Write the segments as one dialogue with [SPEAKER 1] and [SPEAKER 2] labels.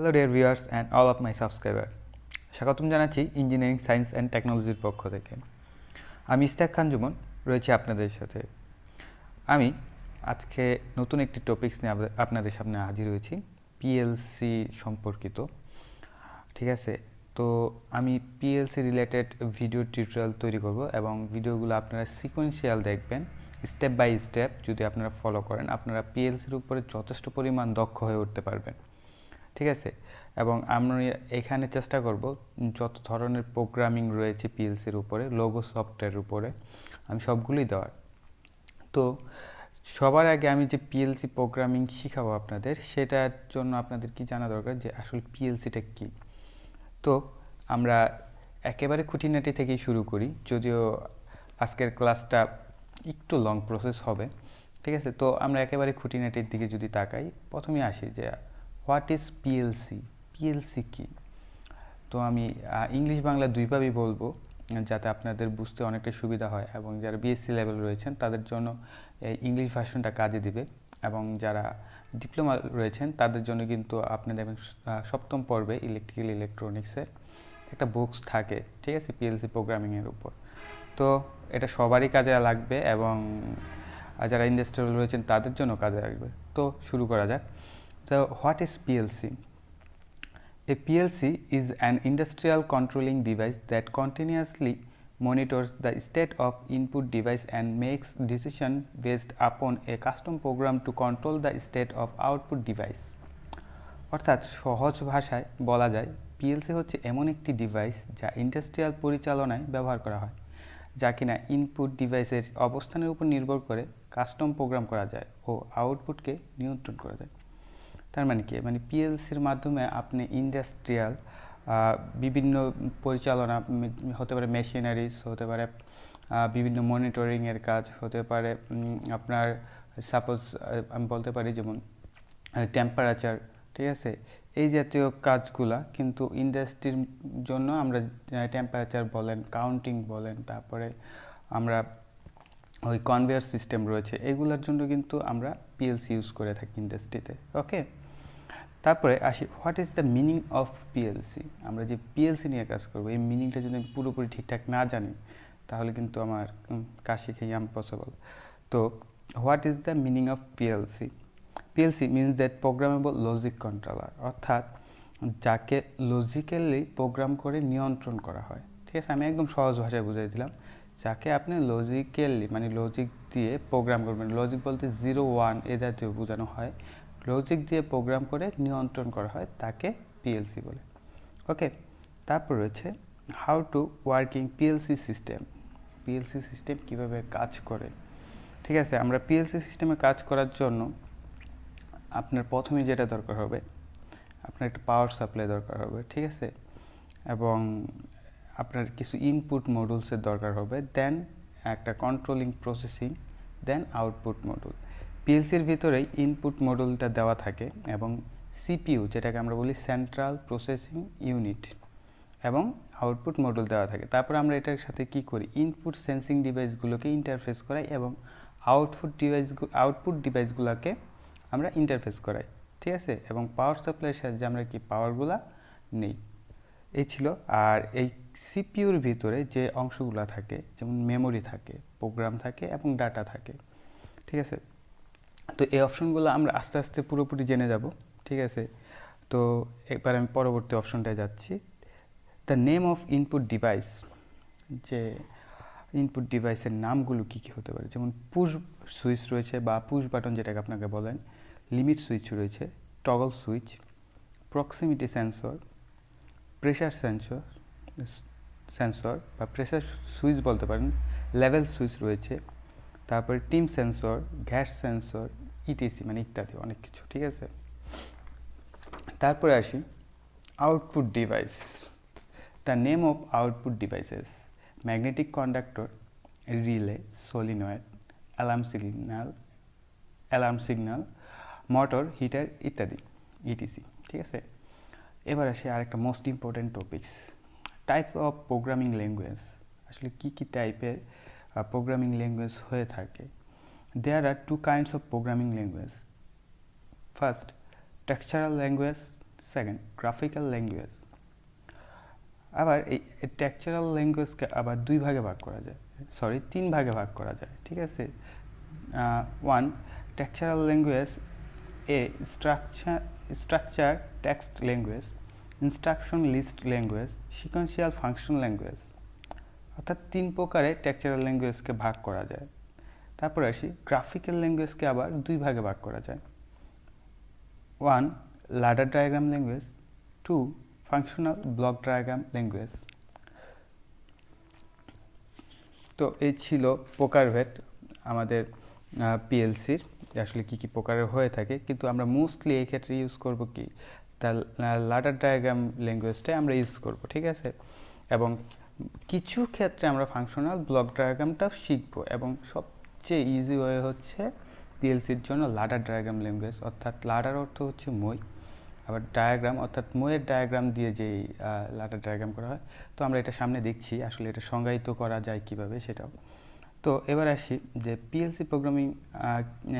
[SPEAKER 1] Hello dear viewers and all of my subscriber, স্বাগতম জানাচ্ছি engineering science and টেকনোলজির পক্ষ থেকে। আমি ইস্তাক খান জুমন রয়েছি আপনাদের সাথে। আমি আজকে নতুন একটি টপিকস নিয়ে আপনাদের সামনে হাজির হয়েছি, পিএলসি সম্পর্কিত। ঠিক আছে, তো আমি পিএলসি রিলেটেড ভিডিও টিউটোরিয়াল তৈরি করব এবং ভিডিওগুলো আপনারা সিকোয়েন্সিয়াল দেখবেন, স্টেপ বাই স্টেপ। যদি আপনারা ফলো করেন, আপনারা পিএলসির উপরে যথেষ্ট পরিমাণ দক্ষ হয়ে উঠতে পারবেন। ঠিক আছে, এবং আমরা এখানে চেষ্টা করব যত ধরনের প্রোগ্রামিং রয়েছে পিএলসির উপরে, লোগো সফটওয়্যারের উপরে, আমি সবগুলোই দেওয়ার। তো সবার আগে আমি যে পিএলসি প্রোগ্রামিং শেখাবো আপনাদের, সেটার জন্য আপনাদের কি জানা দরকার যে আসলে পিএলসিটা কী। তো আমরা একেবারে খুঁটিনাটি থেকেই শুরু করি, যদিও আজকের ক্লাসটা একটু লং প্রসেস হবে। ঠিক আছে, তো আমরা একেবারে খুঁটিনাটির দিকে যদি তাকাই, প্রথমে আসি যে হোয়াট ইজ পিএলসি, পিএলসি কী। তো আমি ইংলিশ বাংলা দুইভাবেই বলবো, যাতে আপনাদের বুঝতে অনেকটা সুবিধা হয়, এবং যারা বিএসসি লেভেল রয়েছেন তাদের জন্য এই ইংলিশ ভার্সনটা কাজে দিবে, এবং যারা ডিপ্লোমা রয়েছেন তাদের জন্য কিন্তু আপনি দেখবেন সপ্তম পর্বে ইলেকট্রিক্যাল ইলেকট্রনিক্সের একটা বুকস থাকে, ঠিক আছে, পিএলসি প্রোগ্রামিংয়ের উপর। তো এটা সবারই কাজে লাগবে, এবং যারা ইন্ডাস্ট্রিয়াল রয়েছেন তাদের জন্য কাজে লাগবে। তো শুরু করা যাক। So what is PLC? A PLC is an industrial controlling device that continuously monitors the state of input device and makes decision based upon a custom program to control the state of output device. অর্থাৎ সহজ ভাষায় বলা যায়, PLC হচ্ছে এমন একটি device যা industrial পরিচালনায় ব্যবহার করা হয়, যা কিনা ইনপুট ডিভাইসের অবস্থানের উপর নির্ভর করে কাস্টম প্রোগ্রাম করা যায় ও আউটপুটকে নিয়ন্ত্রণ করা যায়। তার মানে কি, মানে পিএলসির মাধ্যমে আপনি ইন্ডাস্ট্রিয়াল বিভিন্ন পরিচালনা, হতে পারে মেশিনারিজ, হতে পারে বিভিন্ন মনিটরিংয়ের কাজ, হতে পারে আপনার সাপোজ আমি বলতে পারি যেমন টেম্পারেচার, ঠিক আছে, এই জাতীয় কাজগুলা কিন্তু ইন্ডাস্ট্রির জন্য আমরা টেম্পারেচার বলেন, কাউন্টিং বলেন, তারপরে আমরা ওই কনভেয়ার সিস্টেম রয়েছে, এগুলোর জন্য কিন্তু আমরা পিএলসি ইউজ করে থাকি ইন্ডাস্ট্রিতে। ওকে, তারপরে আসি what is the meaning of PLC. আমরা যে পিএলসি নিয়ে কাজ করবো, এই মিনিংটা যদি আমি পুরোপুরি ঠিকঠাক না জানি, তাহলে কিন্তু আমার কাজ শিখেই ইম্পসিবল। তো what is the meaning of PLC? PLC means that programmable logic controller, অর্থাৎ যাকে লজিক্যালি প্রোগ্রাম করে নিয়ন্ত্রণ করা হয়। ঠিক আছে, আমি একদম সহজ ভাষায় বুঝিয়ে দিলাম, যাকে আপনি লজিক্যালি মানে লজিক দিয়ে প্রোগ্রাম করবেন। লজিক বলতে 0 1 এ জাতীয় বোঝানো হয়। লজিক দিয়ে প্রোগ্রাম করে নিয়ন্ত্রণ করা হয়, তাকে পিএলসি বলে। ওকে, তারপর রয়েছে how to working PLC system. PLC system কীভাবে কাজ করে। ঠিক আছে, আমরা পিএলসি সিস্টেমে কাজ করার জন্য আপনার প্রথমে যেটা দরকার হবে, আপনার একটা পাওয়ার সাপ্লাই দরকার হবে, ঠিক আছে, এবং আপনার কিছু ইনপুট মডুলসের দরকার হবে, দেন একটা কন্ট্রোলিং প্রসেসিং, দেন আউটপুট মডুল। পিএলসির ভিতরেই ইনপুট মডুলটা দেওয়া থাকে, এবং সিপিইউ যেটাকে আমরা বলি সেন্ট্রাল প্রসেসিং ইউনিট, এবং আউটপুট মডুল দেওয়া থাকে। তারপর আমরা এটার সাথে কি করি, ইনপুট সেন্সিং ডিভাইসগুলোকে ইন্টারফেস করাই, এবং আউটপুট ডিভাইসগুলোকে আমরা ইন্টারফেস করাই, ঠিক আছে, এবং পাওয়ার সাপ্লাইয়ের সাহায্যে আমরা কি পাওয়ারগুলা নেই। এই ছিল। আর এই সিপিইউর ভিতরে যে অংশগুলো থাকে, যেমন মেমোরি থাকে, প্রোগ্রাম থাকে, এবং ডাটা থাকে, ঠিক আছে। তো এই অপশনগুলো আমরা আস্তে আস্তে পুরোপুরি জেনে যাব, ঠিক আছে। তো একবার আমি পরবর্তী অপশনটায় যাচ্ছি। The name of input device, যে ইনপুট ডিভাইসের নামগুলো কী কী হতে পারে, যেমন পুশ সুইচ রয়েছে বা পুশ বাটন যেটাকে আপনাকে বলেন, লিমিট সুইচ রয়েছে, toggle switch, proximity sensor, pressure sensor বা প্রেশার সুইচ বলতে পারেন, লেভেল সুইচ রয়েছে, তারপরে team sensor, gas sensor, ETC মানে ইত্যাদি অনেক কিছু, ঠিক আছে। তারপরে আসি output device. The name of output devices, magnetic conductor, relay, solenoid, alarm signal, motor, heater ইত্যাদি ইটিসি, ঠিক আছে। এবার আসি আরেকটা most important topics, type of programming language. আসলে কী কী টাইপের প্রোগ্রামিং ল্যাঙ্গুয়েজ হয়ে থাকে। দেয়ার আর 2 kinds of programming language. First, textual language. Second graphical language. আবার এই টেক্সচারাল ল্যাঙ্গুয়েজকে আবার তিন ভাগে ভাগ করা যায়, ঠিক আছে। One, textural language, a structure text language, instruction list language, sequential function language. অর্থাৎ তিন প্রকারে টেক্সচারাল ল্যাঙ্গুয়েজকে ভাগ করা যায়। তারপরে আসি গ্রাফিক্যাল ল্যাঙ্গুয়েজকে আবার দুই ভাগে ভাগ করা যায়। One, ladder diagram language, two, functional block diagram language. তো এই ছিল প্রকারভেদ আমাদের পিএলসির, আসলে কী কী প্রকারের হয়ে থাকে, কিন্তু আমরা মোস্টলি এই ক্ষেত্রে ইউজ করব কি, তার ল্যাডার ডায়াগ্রাম ল্যাঙ্গুয়েজটাই আমরা ইউজ করব, ঠিক আছে। এবং কিছু ক্ষেত্রে আমরা ফাংশনাল ব্লক ডায়াগ্রামটাও শিখব, এবং সবচেয়ে ইজি ওয়ে হচ্ছে পিএলসির জন্য ল্যাডার ডায়াগ্রাম ল্যাঙ্গুয়েজ। অর্থাৎ ল্যাডার অর্থ হচ্ছে মই, আবার ডায়াগ্রাম অর্থাৎ মইয়ের ডায়াগ্রাম দিয়ে যেই ল্যাডার ডায়াগ্রাম করা হয়। তো আমরা এটা সামনে দেখছি আসলে এটা সংজ্ঞায়িত করা যায় কিভাবে সেটাও। তো এবার আসি যে পিএলসি প্রোগ্রামিং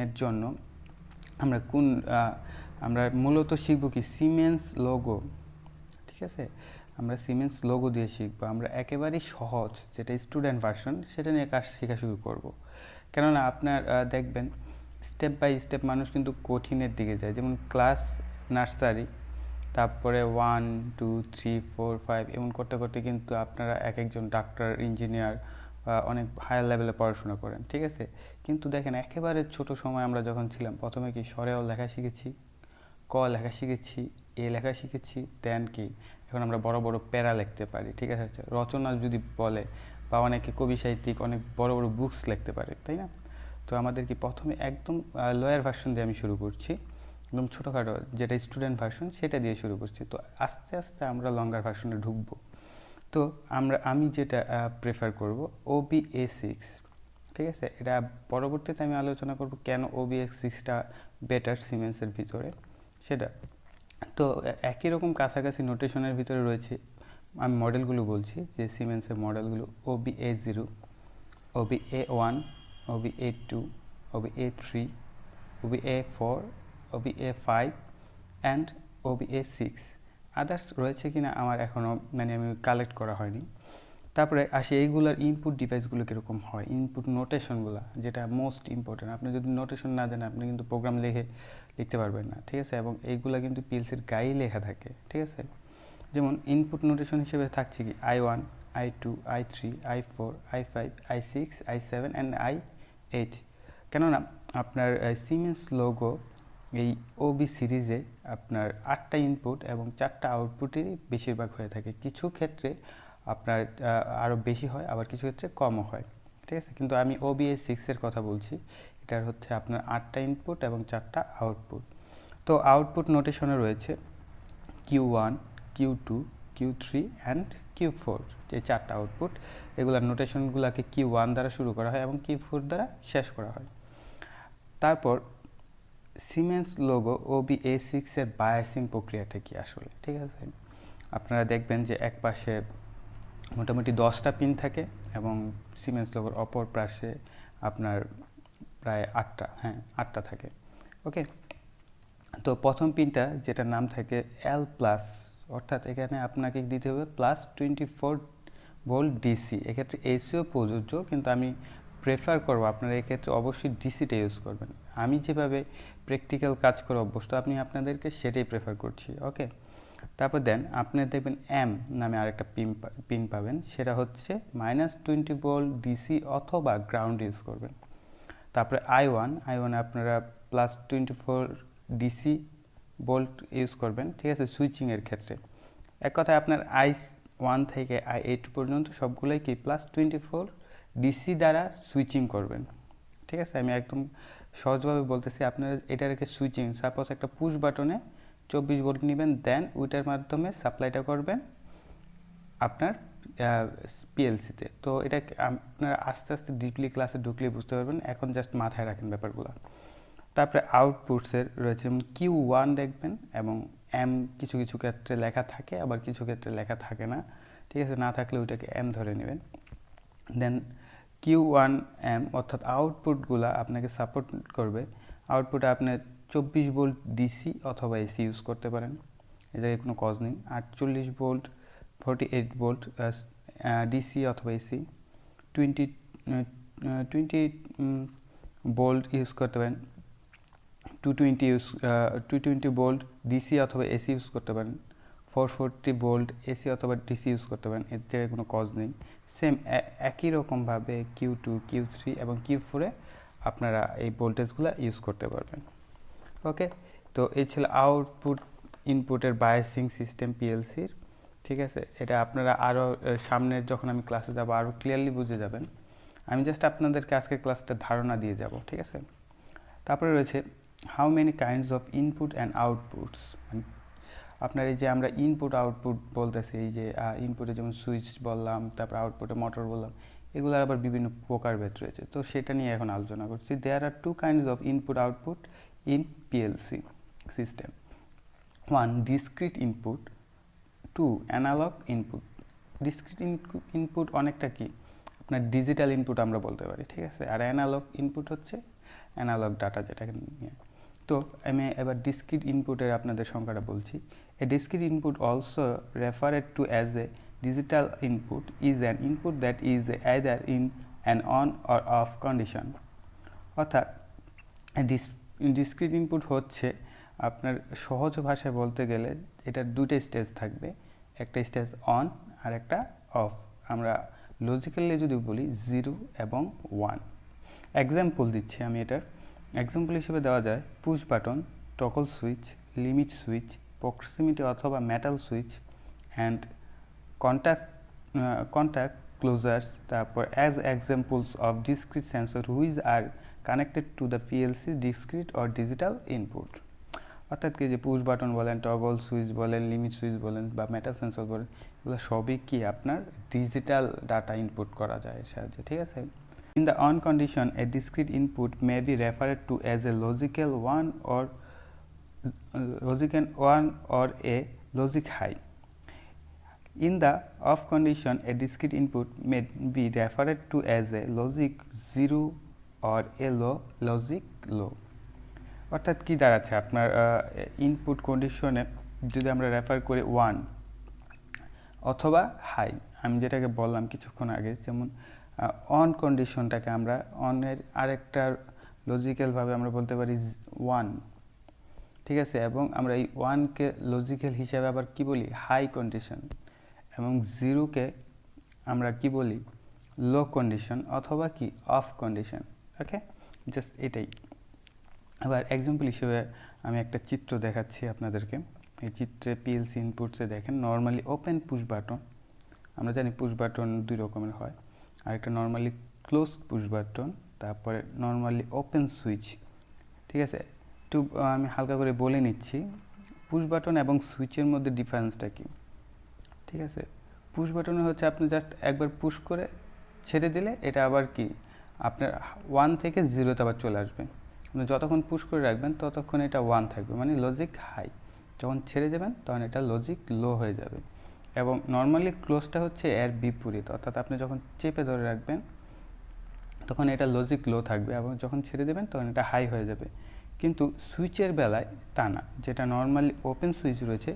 [SPEAKER 1] এর জন্য আমরা মূলত শিখব কি সিমেন্স লোগো, ঠিক আছে। আমরা সিমেন্স লোগো দিয়ে শিখবো। আমরা একেবারেই সহজ যেটা স্টুডেন্ট ভার্সন সেটা নিয়ে কাজ শেখা শুরু করব। কেননা আপনার দেখবেন স্টেপ বাই স্টেপ মানুষ কিন্তু কঠিনের দিকে যায়, যেমন ক্লাস নার্সারি, তারপরে 1, 2, 3, 4, 5 এমন করতে করতে কিন্তু আপনারা এক একজন ডাক্তার, ইঞ্জিনিয়ার, অনেক হায়ার লেভেলে পড়াশোনা করেন, ঠিক আছে। কিন্তু দেখেন একেবারে ছোট সময় আমরা যখন ছিলাম প্রথমে কি সরেও লেখা শিখেছি, ক লেখা শিখেছি, এ লেখা শিখেছি, দেন কি এখন আমরা বড় বড় প্যারা লিখতে পারি, ঠিক আছে। রচনা যদি বলে বা অনেকে কবি সাহিত্যিক অনেক বড় বড় বুকস লিখতে পারে, তাই না। তো আমাদের কি প্রথমে একদম লোয়ার ভার্সন দিয়ে আমি শুরু করছি, একদম ছোটোখাটো যেটা স্টুডেন্ট ভার্সন সেটা দিয়ে শুরু করছি। তো আস্তে আস্তে আমরা লঙ্গার ভার্সনে ঢুকবো। তো আমি যেটা প্রেফার করব OBA6, ঠিক আছে। এটা পরবর্তীতে আমি আলোচনা করব কেন OBA6টা বেটার সিমেন্সের ভিতরে সেটা। তো একই রকম কাছাকাছি নোটেশনের ভিতরে রয়েছে, আমি মডেলগুলো বলছি যে সিমেন্সের মডেলগুলো OBA0, OBA1, OBA2, OBA3, OBA4, OBA5 and OBA6। Others রয়েছে কিনা আমার এখনও আমি কালেক্ট করা হয়নি। তারপরে আসি এইগুলোর ইনপুট ডিভাইসগুলো কীরকম হয়, ইনপুট নোটেশনগুলো, যেটা মোস্ট ইম্পর্টেন্ট। আপনি যদি নোটেশন না জানেন আপনি কিন্তু প্রোগ্রাম লিখতে পারবেন না, ঠিক আছে। এবং এইগুলো কিন্তু পিএলসির গায়ে লেখা থাকে, ঠিক আছে। যেমন ইনপুট নোটেশন হিসেবে থাকছে কি I1, I2, I3, I4, I5, I6, I7 and I8। কেননা আপনার সিমেন্স লোগো এই OB সিরিজে আপনার 8টা ইনপুট এবং 4টা আউটপুটেরই বেশিরভাগ হয়ে থাকে। কিছু ক্ষেত্রে আপনার আরও বেশি হয়, আবার কিছু ক্ষেত্রে কমও হয়, ঠিক আছে। কিন্তু আমি OBA6-এর কথা বলছি, এটার হচ্ছে আপনার 8টা ইনপুট এবং 4টা আউটপুট। তো আউটপুট নোটেশনে রয়েছে Q1, Q2, Q3 and Q4, যে 4টা আউটপুট। এগুলোর নোটেশনগুলোকে Q1 দ্বারা শুরু করা হয় এবং Q4 দ্বারা শেষ করা হয়। তারপর সিমেন্স লোগো OBA6-এর বায়াসিং প্রক্রিয়াটা কি আসলে, ঠিক আছে। আপনারা দেখবেন যে এক পাশে মোটামুটি 10টা পিন থাকে এবং সিমেন্স লোগোর অপর পাশে আপনার প্রায় 8টা থাকে, ওকে। তো প্রথম পিনটা যেটার নাম থাকে L+, অর্থাৎ এখানে আপনাকে দিতে হবে +24 ভোল্ট DC। এক্ষেত্রে এসিও প্রযোজ্য, কিন্তু আমি প্রেফার করব আপনারা এক্ষেত্রে অবশ্যই ডিসিটা ইউজ করবেন। আমি যেভাবে প্র্যাকটিক্যাল কাজ করে অভ্যস্ত আমি আপনাদেরকে সেটাই প্রেফার করছি, ওকে। তারপর দেন আপনি দেখবেন M নামে আরেকটা পিন পাবেন, সেটা হচ্ছে -20 ভোল্ট DC অথবা গ্রাউন্ড ইউজ করবেন। তারপরে I1 আপনারা +24 DC ভোল্ট ইউজ করবেন, ঠিক আছে, সুইচিংয়ের ক্ষেত্রে। এক কথায় আপনার I1 থেকে I8 পর্যন্ত সবগুলোই কি +24 DC দ্বারা সুইচিং করবেন, ঠিক আছে। আমি একদম সহজভাবে বলতেছি, আপনারা এটা রেখে সুইচিং, সাপোজ একটা পুশ বাটনে 24 ভোল্ট নেবেন, দেন ওইটার মাধ্যমে সাপ্লাইটা করবেন আপনার পিএলসিতে। তো এটা আপনারা আস্তে আস্তে ডিপলি ক্লাসে ঢুকলে বুঝতে পারবেন, এখন জাস্ট মাথায় রাখেন ব্যাপারগুলো। তারপরে আউটপুটসের রয়েছে Q1 দেখবেন, এবং M কিছু কিছু ক্ষেত্রে লেখা থাকে, আবার কিছু ক্ষেত্রে লেখা থাকে না, ঠিক আছে। না থাকলে ওইটাকে M ধরে নেবেন। দেন Q1M অর্থাৎ আউটপুটগুলো আপনাকে সাপোর্ট করবে। আউটপুটে আপনি 24 ভোল্ট DC অথবা AC ইউজ করতে পারেন। এই জায়গায় কোনো কজ নেই। 48 ভোল্ট 48 ভোল্ট ডিসি অথবা এসি, 20 ভোল্ট ইউজ করতে পারেন, 220 ভোল্ট ডিসি অথবা এসি ইউজ করতে পারেন, 440 ভোল্ট এসি অথবা ডিসি ইউজ করতে পারেন, এর জায়গায় কোনো কজ নেই। সেম একই রকমভাবে Q2 Q3 এবং Q4-এ আপনারা এই ভোল্টেজগুলো ইউজ করতে পারবেন। ওকে, তো এই ছিল আউটপুট ইনপুটের বায়াসিং সিস্টেম পিএলসির। ঠিক আছে, এটা আপনারা আরও সামনের যখন আমি ক্লাসে যাব আরও ক্লিয়ারলি বুঝে যাবেন। আমি জাস্ট আপনাদেরকে আজকে ক্লাসটা ধারণা দিয়ে যাব। ঠিক আছে, তারপরে রয়েছে how many kinds of input and outputs. আপনার এই যে আমরা ইনপুট আউটপুট বলতেছি, এই যে ইনপুটে যেমন সুইচ বললাম, তারপর আউটপুটে মোটর বললাম, এগুলোর আবার বিভিন্ন প্রকারভেদ রয়েছে, তো সেটা নিয়ে এখন আলোচনা করছি। There are two kinds of input output in PLC system. One, discrete input, two analog input. Discrete input অনেকটা কি আপনার ডিজিটাল ইনপুট আমরা বলতে পারি। ঠিক আছে, আর অ্যানালগ ইনপুট হচ্ছে অ্যানালগ ডাটা, যেটাকে নিয়ে। তো আমি এবার ডিসক্রিট ইনপুটের আপনাদের সংখ্যাটা বলছি। A discrete input also referred to as a digital input is an input that is either in an on or off condition. অর্থাৎ ডিসক্রিট ইনপুট হচ্ছে আপনার সহজ ভাষায় বলতে গেলে এটার দুটো স্টেজ থাকবে, একটা স্টেজ অন আর একটা অফ। আমরা লজিক্যালি যদি বলি 0 এবং 1। এক্সাম্পল দিচ্ছি আমি। এটার এক্সাম্পল হিসেবে দেওয়া যায় push button, toggle switch, limit switch, proximity অথবা metal switch and contact closures. তারপর as examples of discrete sensor which are connected to the PLC discrete or digital input. অর্থাৎ কি যে পুশ বাটন বলেন, টগল সুইচ বলেন, limit switch বলেন বা metal sensor বলেন, এগুলো সবই কি আপনার ডিজিটাল ডাটা ইনপুট করা যায় এর সাহায্যে। ঠিক আছে, in the on condition a discrete input may be referred to as a logical one or a logic high. In the off condition a discrete input may be referred to as a logic 0 or a logic low. অর্থাৎ কি দাঁড়াচ্ছে আপনার input কন্ডিশনে যদি আমরা refer করি 1 অথবা high, আমি যেটাকে বললাম কিছুক্ষণ আগে, যেমন অন কন্ডিশনটাকে আমরা অনের আরেকটা লজিক্যালভাবে আমরা বলতে পারি 1। ঠিক আছে, এবং আমরা এই 1কে লজিক্যাল হিসাবে আবার কি বলি হাই কন্ডিশন, এবং 0কে আমরা কি বলি লো কন্ডিশন অথবা কি অফ কন্ডিশন। ওকে, জাস্ট এটাই। আবার এক্সাম্পল হিসেবে আমি একটা চিত্র দেখাচ্ছি আপনাদেরকে। এই চিত্রে পিএলসি ইনপুটসে দেখেন নর্মালি ওপেন পুশ বাটন, আমরা জানি পুশ বাটন দুই রকমের হয়, আরেকটা নর্মালি ক্লোজ পুশ বাটন, তারপরে নর্মালি ওপেন সুইচ। ঠিক আছে, একটু আমি হালকা করে বলে নিচ্ছি পুশ বাটন এবং সুইচের মধ্যে ডিফারেন্সটা কি। ঠিক আছে, পুশ বাটনে হচ্ছে আপনি জাস্ট একবার পুশ করে ছেড়ে দিলে এটা আবার কি আপনার 1 থেকে 0-তে আবার চলে আসবে। আপনি যতক্ষণ পুশ করে রাখবেন ততক্ষণ এটা 1 থাকবে, মানে লজিক হাই। যখন ছেড়ে যাবেন তখন এটা লজিক লো হয়ে যাবে। এবং নর্মালি ক্লোজটা হচ্ছে এর বিপরীত, অর্থাৎ আপনি যখন চেপে ধরে রাখবেন তখন এটা লজিক লো থাকবে, এবং যখন ছেড়ে দেবেন তখন এটা হাই হয়ে যাবে। কিন্তু সুইচের বেলায় তা না, যেটা নর্মালি ওপেন সুইচ রয়েছে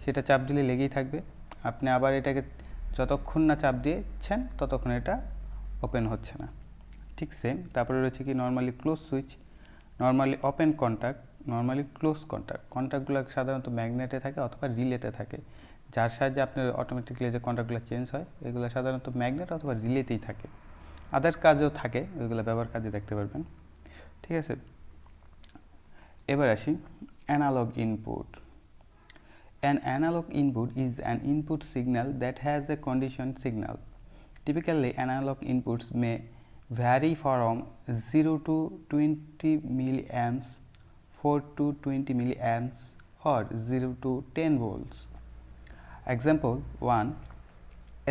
[SPEAKER 1] সেটা চাপ দিলে লেগেই থাকবে, আপনি আবার এটাকে যতক্ষণ না চাপ দিয়েছেন ততক্ষণ এটা ওপেন হচ্ছে না। ঠিক সেম। তারপরে রয়েছে কি normally close switch, normally open contact, normally close contact. কন্ট্যাক্টগুলো সাধারণত ম্যাগনেটে থাকে অথবা রিলেতে থাকে, যার সাহায্যে আপনার অটোমেটিক্যালি যে কন্ট্যাক্টগুলো চেঞ্জ হয় এগুলো সাধারণত ম্যাগনেট অথবা রিলেতেই থাকে। আদার কাজেও থাকে, ওইগুলো ব্যবহার কাজে দেখতে পারবেন। ঠিক আছে, এবার আসি analog input. An analog input is an input signal that has a condition signal. Typically, analog inputs may vary from 0 to 20 milliamps, 4 to 20 milliamps, or 0 to 10 volts. Example 1.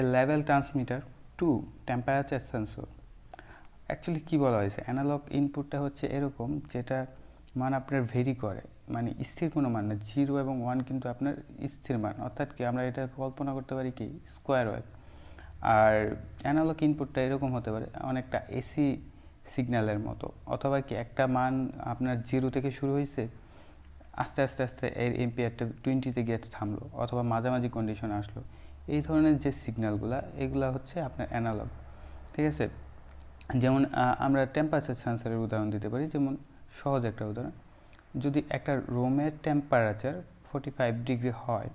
[SPEAKER 1] A level transmitter. 2. Temperature sensor. Actually কি বলা হয়েছে, analogue ইনপুটটা হচ্ছে এরকম যেটা মান আপনার very করে, মানে স্থির কোনো মান না। 0 এবং 1 কিন্তু আপনার স্থির মান, অর্থাৎ কি আমরা এটা কল্পনা করতে পারি কি স্কোয়ার ওয়েভ। আর অ্যানালগ ইনপুটটা এরকম হতে পারে অনেকটা এসি সিগন্যালের মতো, অথবা কি একটা মান আপনার 0 থেকে শুরু হয়েছে আস্তে আস্তে আস্তে এর এম্পিয়ারটা 20-তে গিয়ে থামলো অথবা মাঝামাঝি কন্ডিশন আসলো, এই ধরনের যে সিগন্যালগুলো এগুলা হচ্ছে আপনার অ্যানালগ। ঠিক আছে, যেমন আমরা টেম্পারেচার সেন্সরের উদাহরণ দিতে পারি। যেমন সহজ একটা উদাহরণ, যদি একটা রুমের টেম্পারেচার 45 ডিগ্রি হয়,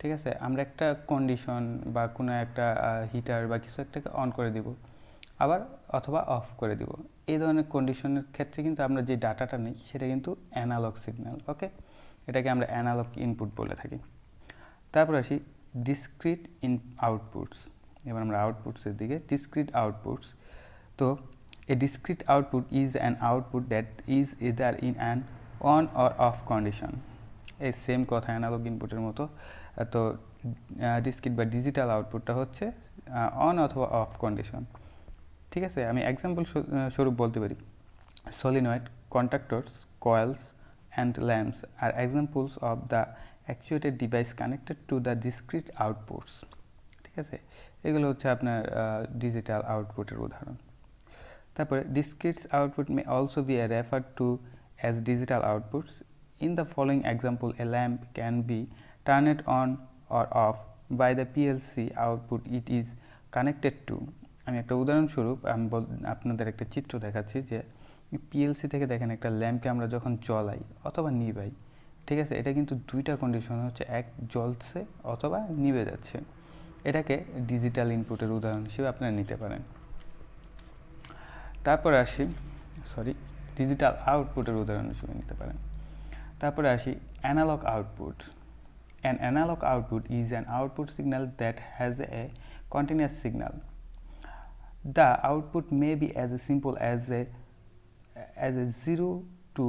[SPEAKER 1] ঠিক আছে, আমরা একটা কন্ডিশন বা কোনো একটা হিটার বা কিছু একটাকে অন করে দিব আবার অথবা অফ করে দিব, এই ধরনের কন্ডিশনের ক্ষেত্রে কিন্তু আমরা যে ডাটাটা নিই সেটা কিন্তু অ্যানালগ সিগন্যাল। ওকে, এটাকে আমরা অ্যানালগ ইনপুট বলে থাকি। তারপর আসি ডিসক্রিট আউটপুটস। এবার আমরা আউটপুটসের দিকে। ডিসক্রিট আউটপুটস, তো a discrete output is an output that is either in an on or off condition। এই সেম কথা অ্যানালগ ইনপুটের মতো। তো ডিসক্রিট বা ডিজিটাল আউটপুটটা হচ্ছে অন অথবা অফ কন্ডিশন। ঠিক আছে, আমি এক্সাম্পল স্বরূপ বলতে পারি solenoid, contactors, coils and lamps are examples of the actuated device connected to the discrete outputs। ঠিক আছে, এগুলো হচ্ছে আপনার ডিজিটাল আউটপুটের উদাহরণ। তারপরে discrete output may also be referred to as digital outputs। In the following example, a lamp can be turned on or off by the PLC output it is connected to। আমি একটা উদাহরণস্বরূপ আপনাদের একটা চিত্র দেখাচ্ছি যে পিএলসি থেকে দেখেন একটা ল্যাম্পকে আমরা যখন জ্বলাই অথবা নিভাই, ঠিক আছে, এটা কিন্তু দুইটা কন্ডিশন হচ্ছে, এক জ্বলছে অথবা নিভে যাচ্ছে। এটাকে ডিজিটাল ইনপুটের উদাহরণ হিসেবে আপনারা নিতে পারেন। তারপরে আসি ডিজিটাল আউটপুটের উদাহরণ হিসেবে নিতে পারেন। তারপরে আসি analog output. An analog output is an output signal that has a continuous signal. The output may be as simple as a 0 to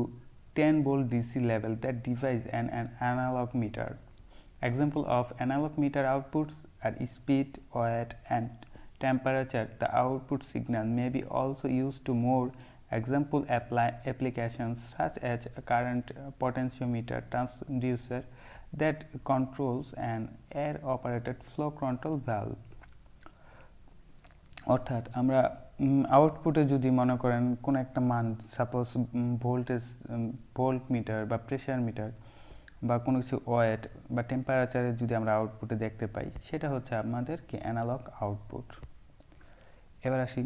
[SPEAKER 1] 10 volt DC level that device an analog meter. Example of analog meter outputs are speed, weight and temperature. The output signal may be also used to more example applications such as a current potentiometer transducer that controls an air operated flow control valve। অর্থাৎ আমরা আউটপুটে যদি মনে করেন কোনো একটা মান, suppose volt metre বা প্রেশার মিটার বা কোনো কিছু ওয়েট বা টেম্পারেচারে যদি আমরা আউটপুটে দেখতে পাই, সেটা হচ্ছে আমাদের কি অ্যানালগ আউটপুট। এবার আসি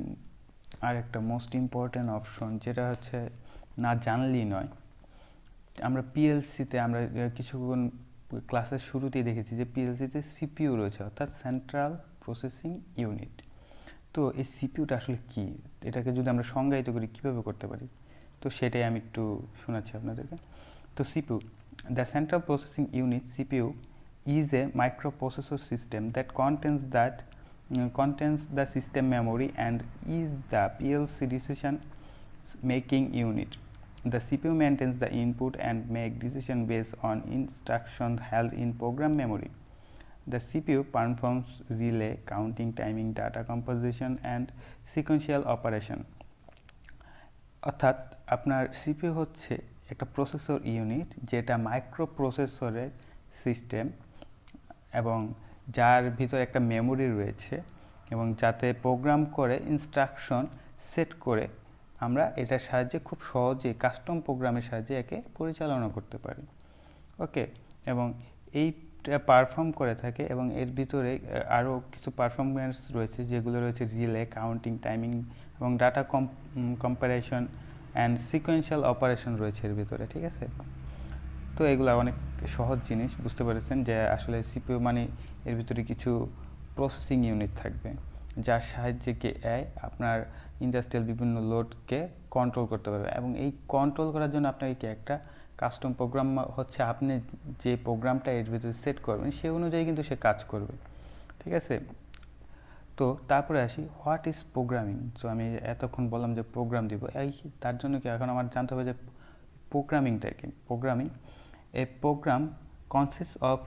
[SPEAKER 1] আর একটা মোস্ট ইম্পর্টেন্ট অপশন, যেটা হচ্ছে না জানলেই নয়। আমরা পিএলসিতে আমরা কিছুক্ষণ ক্লাসের শুরুতেই দেখেছি যে পিএলসিতে সিপিইউ রয়েছে, অর্থাৎ সেন্ট্রাল প্রসেসিং ইউনিট। তো এই সিপিইউটা আসলে কি, এটাকে যদি আমরা সংজ্ঞায়িত করি কীভাবে করতে পারি, তো সেটাই আমি একটু শোনাচ্ছি আপনাদেরকে। তো CPU, the central processing unit CPU is a microprocessor system that contains the system memory and is the PLC decision making unit. The CPU maintains the input and make decision based on instructions held in program memory. The CPU performs relay, counting, timing, data composition and sequential operation। অর্থাৎ আপনার CPU হচ্ছে একটা processor unit, যেটা মাইক্রোপ্রসেসরের system এবং যার ভিতরে একটা memory রয়েছে এবং যাতে প্রোগ্রাম করে ইনস্ট্রাকশন সেট করে আমরা এটার সাহায্যে খুব সহজে কাস্টম প্রোগ্রামের সাহায্যে একে পরিচালনা করতে পারি। ওকে, এবং এইটা পারফর্ম করে থাকে এবং এর ভিতরে আরও কিছু পারফরমেন্স রয়েছে, যেগুলো রয়েছে রিলে, কাউন্টিং, টাইমিং এবং data compression and sequential operation রয়েছে এর ভিতরে। ঠিক আছে, তো এগুলো অনেক সহজ জিনিস, বুঝতে পেরেছেন যে আসলে সিপিইউ মানে এর ভিতরে কিছু প্রসেসিং ইউনিট থাকবে যার সাহায্যে আপনার ইন্ডাস্ট্রিয়াল বিভিন্ন লোডকে কন্ট্রোল করতে পারবে। এবং এই কন্ট্রোল করার জন্য আপনাকে কি একটা কাস্টম প্রোগ্রাম হচ্ছে, আপনি যে প্রোগ্রামটা এর ভিতরে সেট করবেন সেই অনুযায়ী কিন্তু সে কাজ করবে। ঠিক আছে, তো তারপরে আসি হোয়াট ইজ প্রোগ্রামিং। সো আমি এতক্ষণ বললাম যে প্রোগ্রাম দিব, তার জন্য কি এখন আমার জানতে হবে যে প্রোগ্রামিংটা কি। Programming, a program consists of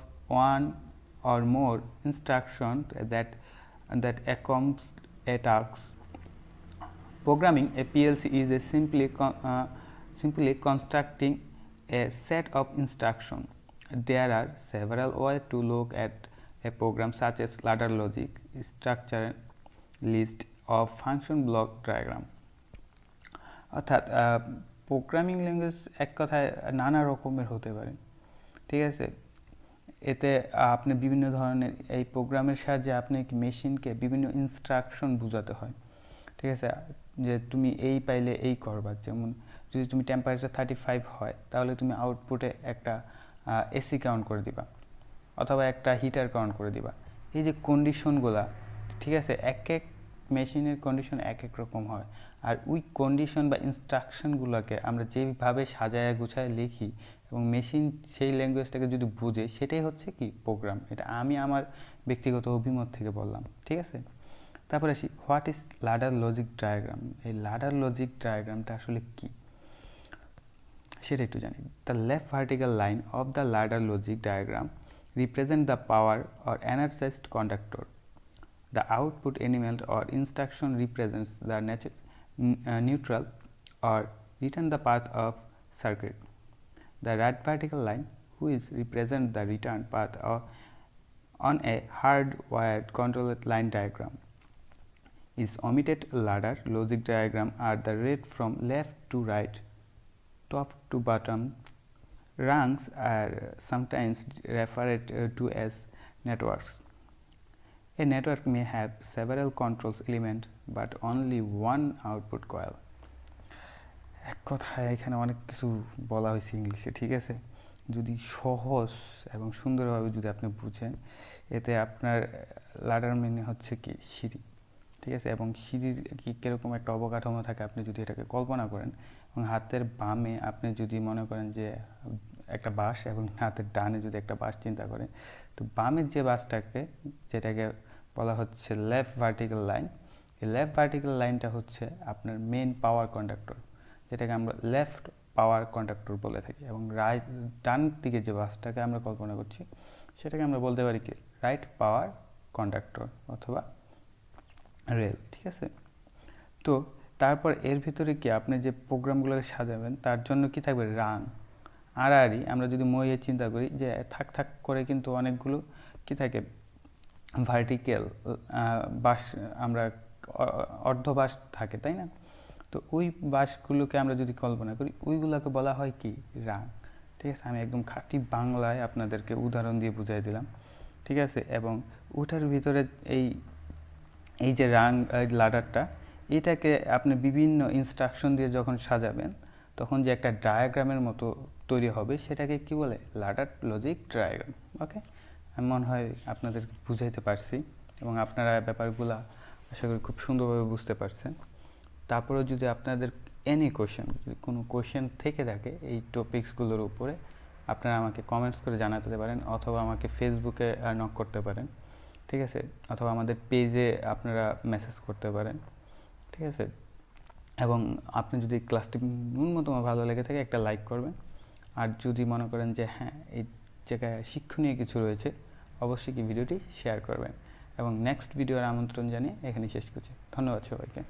[SPEAKER 1] one or more instructions that accomplish a task. Programming a PLC is simply constructing a set of instructions. There are several ways to look at a program, such as ladder logic, structure list, or function block diagram। অর্থাৎ programming language এক কথায় নানা রকমের হতে পারে, ঠিক আছে। এতে আপনি বিভিন্ন ধরনের এই প্রোগ্রামের সাহায্যে আপনি মেশিনকে বিভিন্ন ইনস্ট্রাকশন বোঝাতে হয়, ঠিক আছে। যে তুমি এই পাইলে এই করবা, যেমন যদি তুমি টেম্পারেচার 35 হয় তাহলে তুমি আউটপুটে একটা এসি কাউন্ট করে দিবা অথবা একটা হিটার কাউন্ট করে দিবা। এই যে কন্ডিশনগুলা, ঠিক আছে, এক এক মেশিনের কন্ডিশন এক এক রকম হয়, আর ওই কন্ডিশন বা ইনস্ট্রাকশনগুলোকে আমরা যেভাবে সাজায় গুছায় লিখি এবং মেশিন সেই ল্যাঙ্গুয়েজটাকে যদি বুঝে, সেটাই হচ্ছে কি প্রোগ্রাম। এটা আমি আমার ব্যক্তিগত অভিমত থেকে বললাম, ঠিক আছে। তারপরে আসি, what is ladder logic diagram. এই লাডার লজিক ডায়াগ্রামটা আসলে কি সেটা একটু জানি। The left vertical line of the ladder logic diagram represent the power or energized conductor. The output element or instruction represents the neutral or return the path of circuit. The right vertical line, which represent the return path on a hardwired controller line diagram, is omitted. Ladder logic diagram are the read from left to right, top to bottom. Rungs are sometimes referred to as networks. A network may have several controls elements but only one output coil. এক কথায় এখানে অনেক কিছু বলা হয়েছে ইংলিশে, ঠিক আছে। যদি সহজ এবং সুন্দরভাবে যদি আপনি বুঝেন, এতে আপনার লাডার মানে হচ্ছে কি সিঁড়ি, ঠিক আছে। এবং সিঁড়ির কি কীরকম একটা অবকাঠামো থাকে আপনি যদি এটাকে কল্পনা করেন, এবং হাতের বামে আপনি যদি মনে করেন যে একটা বাঁশ এবং হাতের ডানে যদি একটা বাঁশ চিন্তা করেন, তো বামের যে বাঁশটাকে, যেটাকে বলা হচ্ছে লেফট ভার্টিক্যাল লাইন, এই লেফট ভার্টিক্যাল লাইনটা হচ্ছে আপনার মেন পাওয়ার কন্ডাক্টর, যেটাকে আমরা লেফট পাওয়ার কন্ডাক্টর বলে থাকি। এবং ডান দিকে যে বাসটাকে আমরা কল্পনা করছি, সেটাকে আমরা বলতে পারি কি রাইট পাওয়ার কন্ডাক্টর অথবা রেল, ঠিক আছে। তো তারপর এর ভিতরে কি আপনি যে প্রোগ্রামগুলোকে সাজাবেন তার জন্য কি থাকবে, রাং আড়াআড়ি। আমরা যদি মইয়ে চিন্তা করি যে থাক থাক করে কিন্তু অনেকগুলো কি থাকে, ভার্টিক্যাল বাস, আমরা অর্ধবাস থাকে, তাই না। তো ওই বাসগুলোকে আমরা যদি কল্পনা করি, ওইগুলোকে বলা হয় কি রাং, ঠিক আছে। আমি একদম খাঁটি বাংলায় আপনাদেরকে উদাহরণ দিয়ে বুঝাই দিলাম, ঠিক আছে। এবং ওটার ভিতরে এই যে রাং লাডারটা, এটাকে আপনি বিভিন্ন ইনস্ট্রাকশন দিয়ে যখন সাজাবেন, তখন যে একটা ডায়াগ্রামের মতো তৈরি হবে, সেটাকে কি বলে, লাডার লজিক ডায়াগ্রাম। ওকে, আমি মনে হয় আপনাদের বুঝাইতে পারছি এবং আপনারা ব্যাপারগুলো আশা করি খুব সুন্দরভাবে বুঝতে পারছেন। তারপরেও যদি আপনাদের এনি কোয়েশ্চেন, যদি কোনো কোয়েশ্চেন থেকে থাকে এই টপিকসগুলোর উপরে, আপনারা আমাকে কমেন্টস করে জানাতে পারেন, অথবা আমাকে ফেসবুকে নক করতে পারেন, ঠিক আছে, অথবা আমাদের পেজে আপনারা মেসেজ করতে পারেন, ঠিক আছে। এবং আপনি যদি ক্লাসটি ন্যূনতম ভালো লেগে থাকে, একটা লাইক করবেন। আর যদি মনে করেন যে হ্যাঁ, এই জায়গায় শিক্ষণীয় কিছু রয়েছে, অবশ্যই কি ভিডিওটি শেয়ার করবেন। এবং নেক্সট ভিডিওর আমন্ত্রণ জানিয়ে এখানে শেষ করছি। ধন্যবাদ সবাইকে।